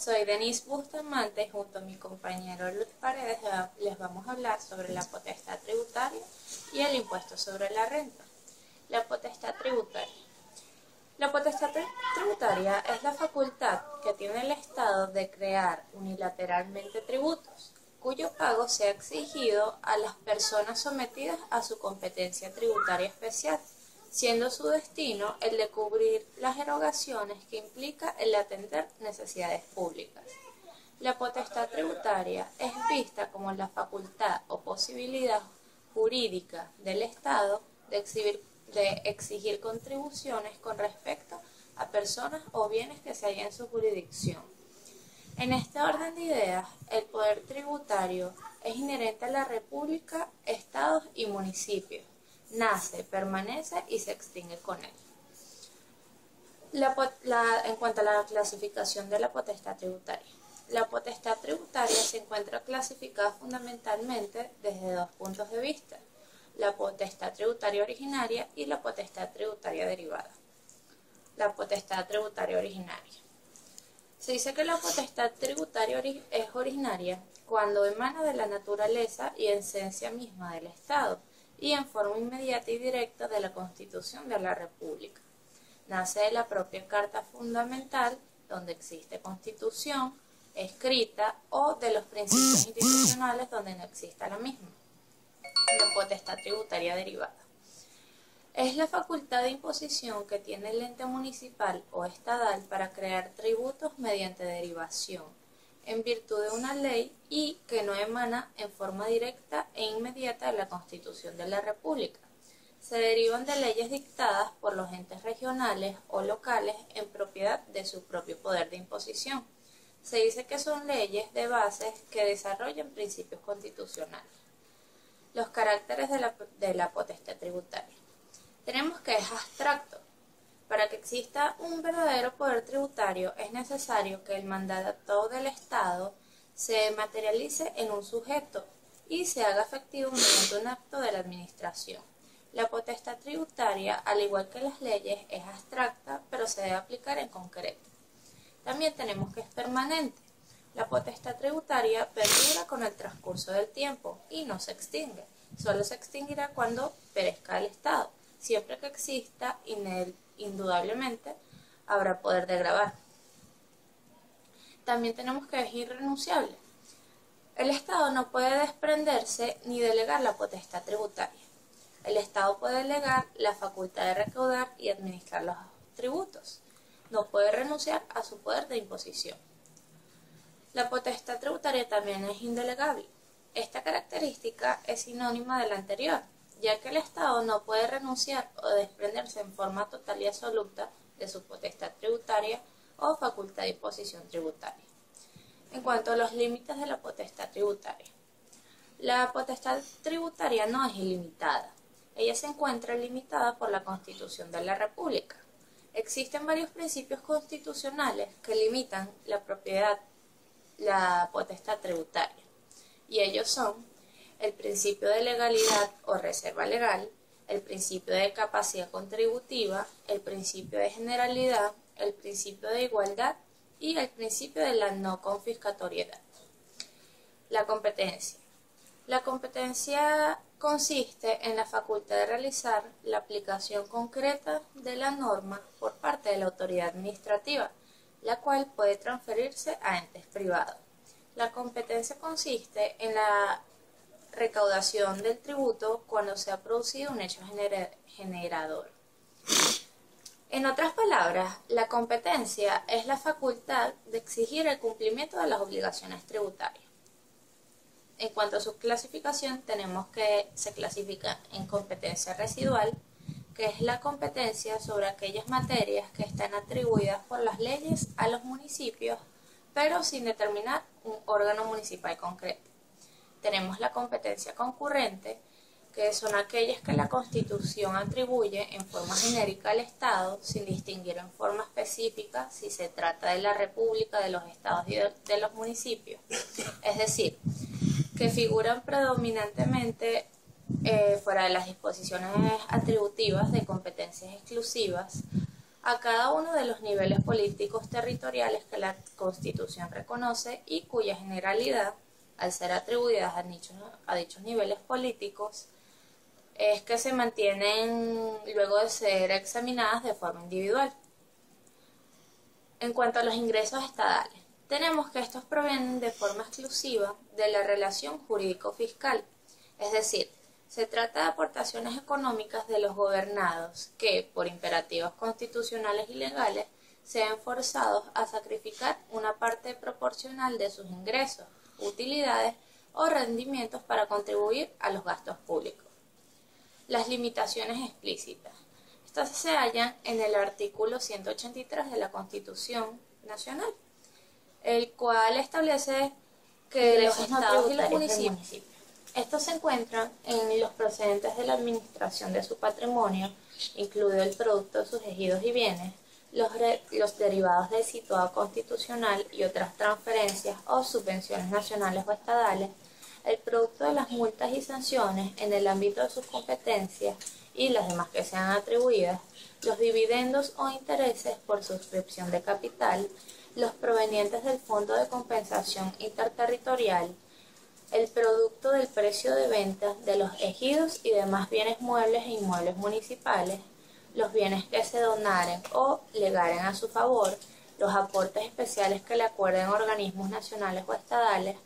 Soy Denise Bustamante y junto a mi compañero Luz Paredes les vamos a hablar sobre la potestad tributaria y el impuesto sobre la renta. La potestad tributaria. La potestad tributaria es la facultad que tiene el Estado de crear unilateralmente tributos, cuyo pago sea exigido a las personas sometidas a su competencia tributaria especial, siendo su destino el de cubrir las erogaciones que implica el atender necesidades públicas. La potestad tributaria es vista como la facultad o posibilidad jurídica del Estado de exigir contribuciones con respecto a personas o bienes que se hallan en su jurisdicción. En este orden de ideas, el poder tributario es inherente a la República, Estados y municipios. Nace, permanece y se extingue con él. En cuanto a la clasificación de la potestad tributaria. La potestad tributaria se encuentra clasificada fundamentalmente desde dos puntos de vista: la potestad tributaria originaria y la potestad tributaria derivada. La potestad tributaria originaria. Se dice que la potestad tributaria es originaria cuando emana de la naturaleza y esencia misma del Estado y en forma inmediata y directa de la Constitución de la República. Nace de la propia Carta Fundamental, donde existe Constitución escrita, o de los principios institucionales donde no exista la misma. La potestad tributaria derivada. Es la facultad de imposición que tiene el ente municipal o estatal para crear tributos mediante derivación, en virtud de una ley y que no emana en forma directa e inmediata de la Constitución de la República. Se derivan de leyes dictadas por los entes regionales o locales en propiedad de su propio poder de imposición. Se dice que son leyes de bases que desarrollan principios constitucionales. Los caracteres de la potestad tributaria. Tenemos que es abstracto. Para que exista un verdadero poder tributario es necesario que el mandato del Estado se materialice en un sujeto y se haga efectivo mediante un acto de la administración. La potestad tributaria, al igual que las leyes, es abstracta, pero se debe aplicar en concreto. También tenemos que es permanente. La potestad tributaria perdura con el transcurso del tiempo y no se extingue. Solo se extinguirá cuando perezca el Estado. Siempre que exista, indudablemente habrá poder de gravar. También tenemos que es irrenunciable. El Estado no puede desprenderse ni delegar la potestad tributaria. El Estado puede delegar la facultad de recaudar y administrar los tributos. No puede renunciar a su poder de imposición. La potestad tributaria también es indelegable. Esta característica es sinónima de la anterior, ya que el Estado no puede renunciar o desprenderse en forma total y absoluta de su potestad tributaria o facultad de imposición tributaria. En cuanto a los límites de la potestad tributaria. La potestad tributaria no es ilimitada. Ella se encuentra limitada por la Constitución de la República. Existen varios principios constitucionales que limitan la potestad tributaria, y ellos son el principio de legalidad o reserva legal, el principio de capacidad contributiva, el principio de generalidad, el principio de igualdad y el principio de la no confiscatoriedad. La competencia. La competencia consiste en la facultad de realizar la aplicación concreta de la norma por parte de la autoridad administrativa, la cual puede transferirse a entes privados. La competencia consiste en la recaudación del tributo cuando se ha producido un hecho generador. En otras palabras, la competencia es la facultad de exigir el cumplimiento de las obligaciones tributarias. En cuanto a su clasificación, tenemos que se clasifica en competencia residual, que es la competencia sobre aquellas materias que están atribuidas por las leyes a los municipios, pero sin determinar un órgano municipal concreto. Tenemos la competencia concurrente, que son aquellas que la Constitución atribuye en forma genérica al Estado, sin distinguir en forma específica si se trata de la República, de los estados y de los municipios. Es decir, que figuran predominantemente fuera de las disposiciones atributivas de competencias exclusivas a cada uno de los niveles políticos territoriales que la Constitución reconoce y cuya generalidad, al ser atribuidas a dichos niveles políticos, es que se mantienen luego de ser examinadas de forma individual. En cuanto a los ingresos estadales, tenemos que estos provienen de forma exclusiva de la relación jurídico-fiscal, es decir, se trata de aportaciones económicas de los gobernados que, por imperativos constitucionales y legales, se ven forzados a sacrificar una parte proporcional de sus ingresos, utilidades o rendimientos para contribuir a los gastos públicos. Las limitaciones explícitas. Estas se hallan en el artículo 183 de la Constitución Nacional, el cual establece que los estados y los municipios, estos se encuentran en los procedentes de la administración de su patrimonio, incluido el producto de sus ejidos y bienes, los derivados del situado constitucional y otras transferencias o subvenciones nacionales o estadales, el producto de las multas y sanciones en el ámbito de sus competencias y las demás que sean atribuidas, los dividendos o intereses por suscripción de capital, los provenientes del Fondo de Compensación Interterritorial, el producto del precio de venta de los ejidos y demás bienes muebles e inmuebles municipales, los bienes que se donaren o legaren a su favor, los aportes especiales que le acuerden organismos nacionales o estadales,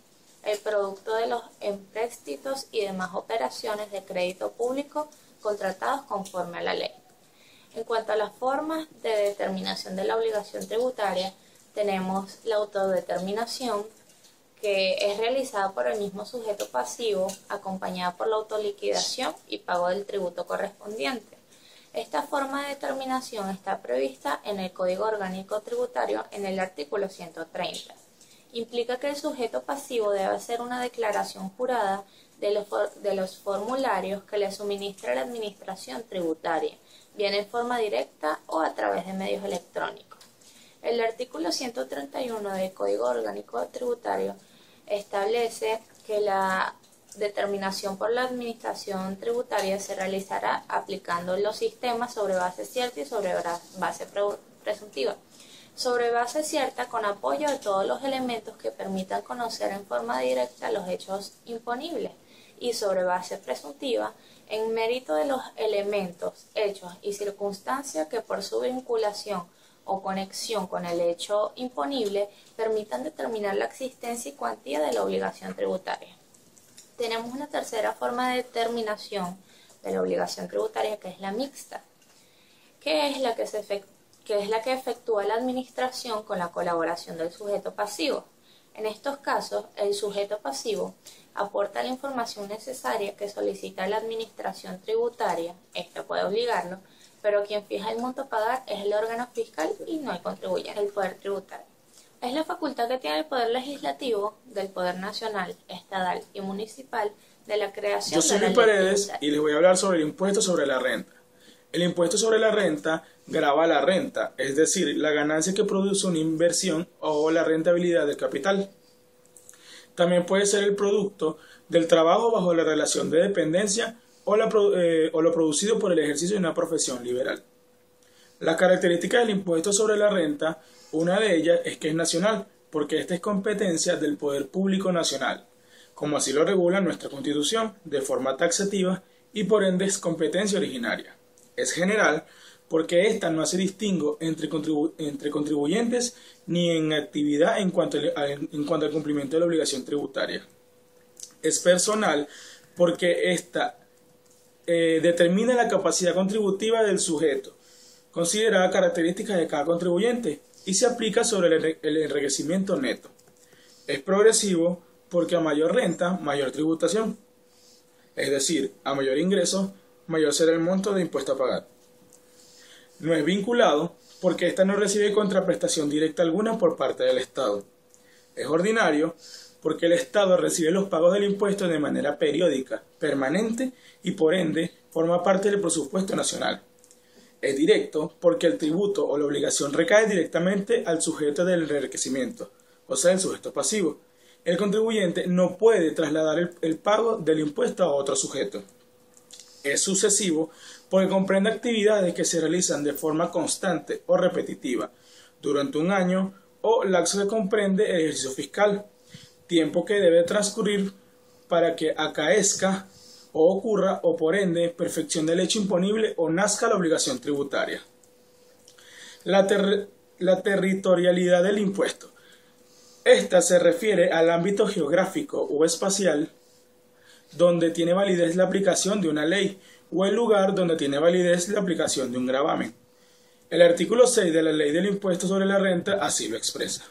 el producto de los empréstitos y demás operaciones de crédito público contratados conforme a la ley. En cuanto a las formas de determinación de la obligación tributaria, tenemos la autodeterminación, que es realizada por el mismo sujeto pasivo, acompañada por la autoliquidación y pago del tributo correspondiente. Esta forma de determinación está prevista en el Código Orgánico Tributario en el artículo 130. Implica que el sujeto pasivo debe hacer una declaración jurada de los formularios que le suministra la Administración Tributaria, bien en forma directa o a través de medios electrónicos. El artículo 131 del Código Orgánico Tributario establece que la determinación por la Administración Tributaria se realizará aplicando los sistemas sobre base cierta y sobre base presuntiva. Sobre base cierta, con apoyo de todos los elementos que permitan conocer en forma directa los hechos imponibles, y sobre base presuntiva, en mérito de los elementos, hechos y circunstancias que por su vinculación o conexión con el hecho imponible permitan determinar la existencia y cuantía de la obligación tributaria. Tenemos una tercera forma de determinación de la obligación tributaria, que es la mixta, que es la que efectúa la administración con la colaboración del sujeto pasivo. En estos casos, el sujeto pasivo aporta la información necesaria que solicita la administración tributaria, esta puede obligarlo, pero quien fija el monto a pagar es el órgano fiscal y no el contribuyente, el poder tributario. Es la facultad que tiene el poder legislativo del poder nacional, estatal y municipal de la creación de la ley. Yo soy Luis Paredes y les voy a hablar sobre el impuesto sobre la renta. El impuesto sobre la renta grava la renta, es decir, la ganancia que produce una inversión o la rentabilidad del capital. También puede ser el producto del trabajo bajo la relación de dependencia o lo producido por el ejercicio de una profesión liberal. Las características del impuesto sobre la renta, una de ellas es que es nacional, porque esta es competencia del poder público nacional, como así lo regula nuestra Constitución, de forma taxativa y por ende es competencia originaria. Es general, porque ésta no hace distingo entre contribuyentes ni en actividad en cuanto al cumplimiento de la obligación tributaria. Es personal, porque ésta determina la capacidad contributiva del sujeto, considerada características de cada contribuyente, y se aplica sobre el enriquecimiento neto. Es progresivo, porque a mayor renta, mayor tributación. Es decir, a mayor ingreso, mayor será el monto de impuesto a pagar. No es vinculado, porque ésta no recibe contraprestación directa alguna por parte del Estado. Es ordinario, porque el Estado recibe los pagos del impuesto de manera periódica, permanente y por ende forma parte del presupuesto nacional. Es directo, porque el tributo o la obligación recae directamente al sujeto del enriquecimiento, o sea, el sujeto pasivo. El contribuyente no puede trasladar el pago del impuesto a otro sujeto. Es sucesivo porque comprende actividades que se realizan de forma constante o repetitiva durante un año o lapso que comprende el ejercicio fiscal, tiempo que debe transcurrir para que acaezca o ocurra o por ende perfección del hecho imponible o nazca la obligación tributaria. La territorialidad del impuesto. Esta se refiere al ámbito geográfico o espacial donde tiene validez la aplicación de una ley o el lugar donde tiene validez la aplicación de un gravamen. El artículo 6 de la Ley del Impuesto sobre la Renta así lo expresa.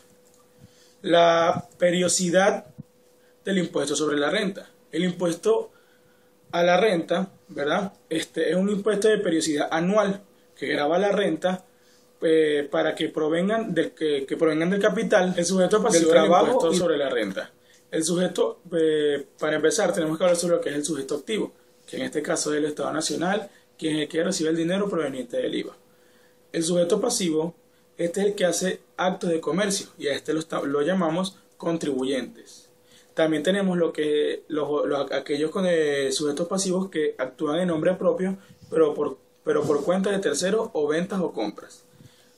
La periodicidad del impuesto sobre la renta. El impuesto a la renta, ¿verdad? Es un impuesto de periodicidad anual que grava la renta para que provengan del capital, el sujeto pasivo del impuesto sobre la renta. El sujeto, para empezar, tenemos que hablar sobre lo que es el sujeto activo, que en este caso es el Estado Nacional, quien es el que recibe el dinero proveniente del IVA. El sujeto pasivo, este es el que hace actos de comercio, y a este lo llamamos contribuyentes. También tenemos aquellos con sujetos pasivos que actúan en nombre propio, pero por cuenta de terceros o ventas o compras.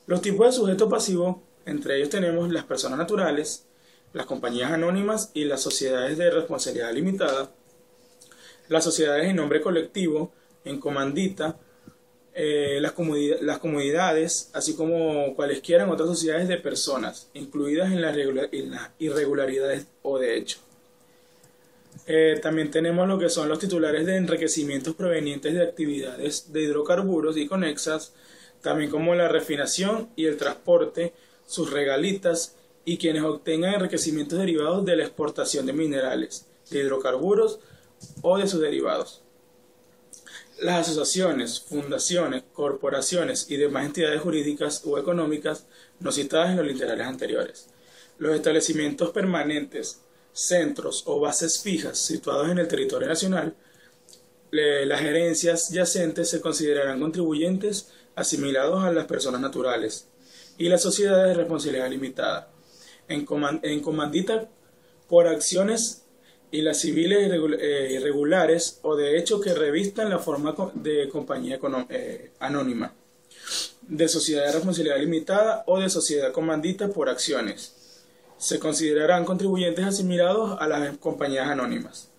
Los tipos de sujetos pasivos, entre ellos tenemos las personas naturales, las compañías anónimas y las sociedades de responsabilidad limitada, las sociedades en nombre colectivo, en comandita, las comunidades, así como cualesquiera otras sociedades de personas, incluidas en las irregularidades o de hecho. También tenemos lo que son los titulares de enriquecimientos provenientes de actividades de hidrocarburos y conexas, también como la refinación y el transporte, sus regalitas, y quienes obtengan enriquecimientos derivados de la exportación de minerales, de hidrocarburos o de sus derivados. Las asociaciones, fundaciones, corporaciones y demás entidades jurídicas o económicas no citadas en los literales anteriores. Los establecimientos permanentes, centros o bases fijas situados en el territorio nacional, las gerencias yacentes se considerarán contribuyentes asimilados a las personas naturales y las sociedades de responsabilidad limitada. En comandita por acciones y las civiles irregulares o de hecho que revistan la forma de compañía anónima, de sociedad de responsabilidad limitada o de sociedad comandita por acciones. Se considerarán contribuyentes asimilados a las compañías anónimas.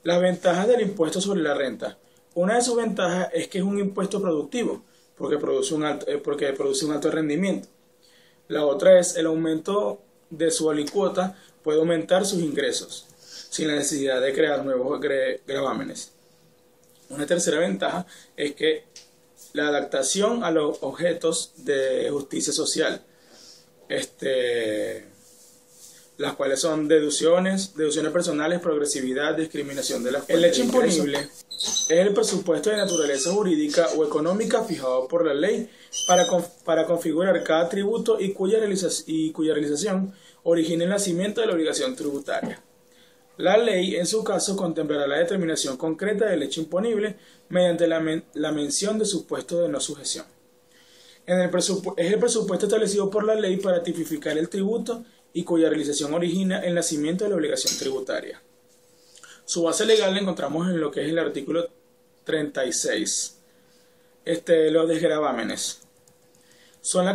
Las ventajas del impuesto sobre la renta. Una de sus ventajas es que es un impuesto productivo, porque produce un alto rendimiento. La otra es el aumento de su alicuota puede aumentar sus ingresos, sin la necesidad de crear nuevos gravámenes. Una tercera ventaja es que la adaptación a los objetos de justicia social, las cuales son deducciones personales, progresividad, discriminación de las fuentes. El hecho imponible es el presupuesto de naturaleza jurídica o económica fijado por la ley para configurar cada tributo y cuya realización origina el nacimiento de la obligación tributaria. La ley, en su caso, contemplará la determinación concreta del hecho imponible mediante la mención de supuesto de no sujeción. Es el presupuesto establecido por la ley para tipificar el tributo y cuya realización origina el nacimiento de la obligación tributaria. Su base legal la encontramos en lo que es el artículo 36. Los desgravámenes son